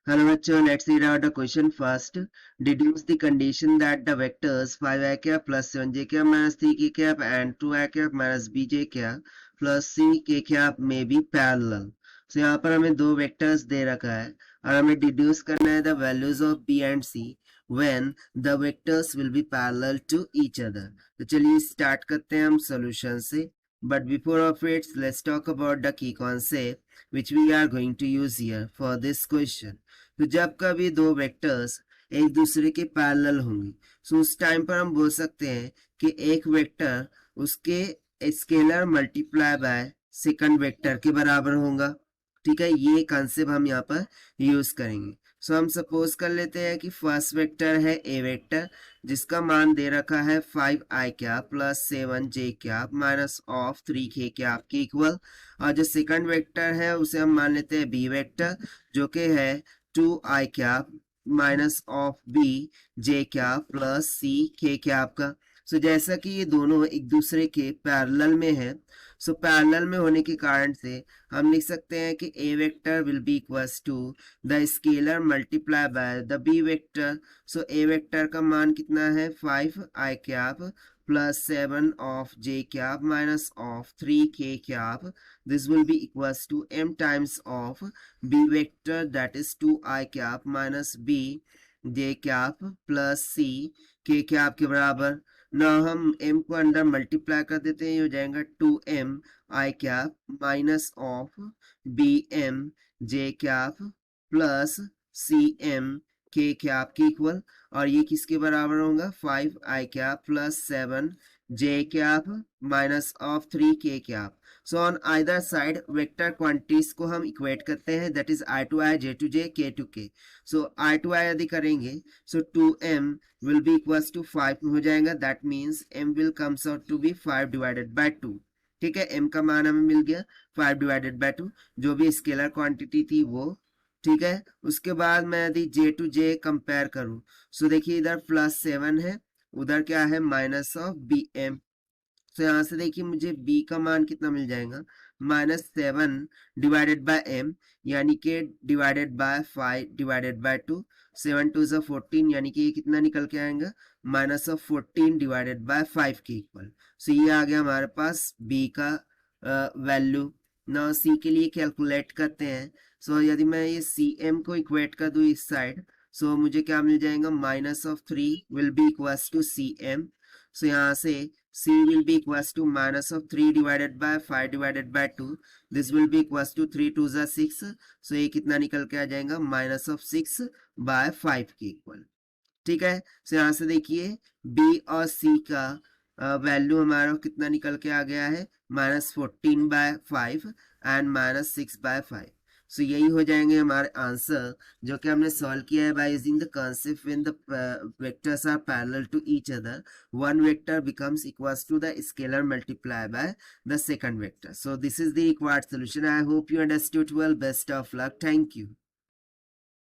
Hello bachcho, let's read out the question first. Deduce the condition that the vectors 5i cap plus 7j cap minus 3k cap and 2i cap minus bj cap plus ck cap may be parallel. So यहाँ पर हमें दो vectors दे रखा है और हमें deduce करना है the values of b and c when the vectors will be parallel to each other. तो चलिए स्टार्ट करते हैं हम सॉल्यूशन से. But before of it, let's talk about the key concept which we are going to use here for this question. तो जब कभी दो वेक्टर्स एक दूसरे के पैरेलल होंगे सो उस टाइम पर हम बोल सकते हैं कि एक वेक्टर उसके scalar multiply by second vector के बराबर होगा. ठीक है, ये कंसेप्ट हम यहाँ पर यूज करेंगे. सो हम सपोज कर लेते हैं कि फर्स्ट वेक्टर है ए वेक्टर जिसका मान दे रखा है 5i cap plus 7j cap minus of 3k cap के इक्वल. और जो सेकंड वेक्टर है उसे हम मान लेते हैं बी वेक्टर जो कि है 2i cap minus of B J cap plus C K cap का. सो जैसा कि ये दोनों एक दूसरे के पैरेलल में है सो पैरेलल में होने के कारण से हम लिख सकते हैं कि A vector will be equals to the scalar multiply by the B vector. So A vector का मान कितना है 5i cap plus 7 of j cap minus of 3k cap. This will be equals to m times of b vector that is 2i cap minus b j cap plus c k cap के बराबर. ना हम m को अंदर multiply कर देते हैं, ये हो जाएगा 2m i cap minus of bm j cap plus cm K cap के इक्वल. और ये किसके बराबर होगा 5i cap plus 7j cap minus of 3k cap. So on either side vector quantities को हम इक्वेट करते हैं that is i to i, j to j, k to k. So i to i यदि करेंगे so 2m will be equals to 5 हो जाएगा. That means m will comes out to be 5 divided by 2. ठीक है, m का मान हमें मिल गया 5 डिवाइडेड बाय 2 जो भी स्केलर क्वांटिटी थी वो. ठीक है, उसके बाद मैं यदि जे टू जे कंपेयर करूं सो देखिए इधर प्लस 7 है, उधर क्या है माइनस ऑफ बी एम. तो यहां से देखिए मुझे b का मान कितना मिल जाएगा -7 डिवाइडेड बाय m यानी कि divided by 5 divided by 2. 7 2 is 14 यानी कि ये कितना निकल के आएगा -14 डिवाइडेड बाय 5 के इक्वल. सो ये आ गया हमारे पास b का वैल्यू. ना c के लिए कैलकुलेट करते हैं. सो यदि मैं ये cm को इक्वेट कर दूं इस साइड सो मुझे क्या मिल जाएगा -3 will be equals to cm. So यहाँ से c will be equals to minus of 3 divided by 5 divided by 2. This will be equals to 3 2 is 6. So ये कितना निकल के आ जाएगा minus of 6 by 5 के इक्वल. ठीक है, so यहाँ से देखिए b और c का वैल्यू हमारा कितना निकल के आ गया है -14 by 5 एंड -6 by 5. सो यही हो जाएंगे हमारे आंसर जो कि हमने सॉल्व किया है by using the concept when the vectors are parallel to each other one vector becomes equals to the scalar multiplied by the second vector. So this is the required solution. I hope you understood well. Best of luck. Thank you.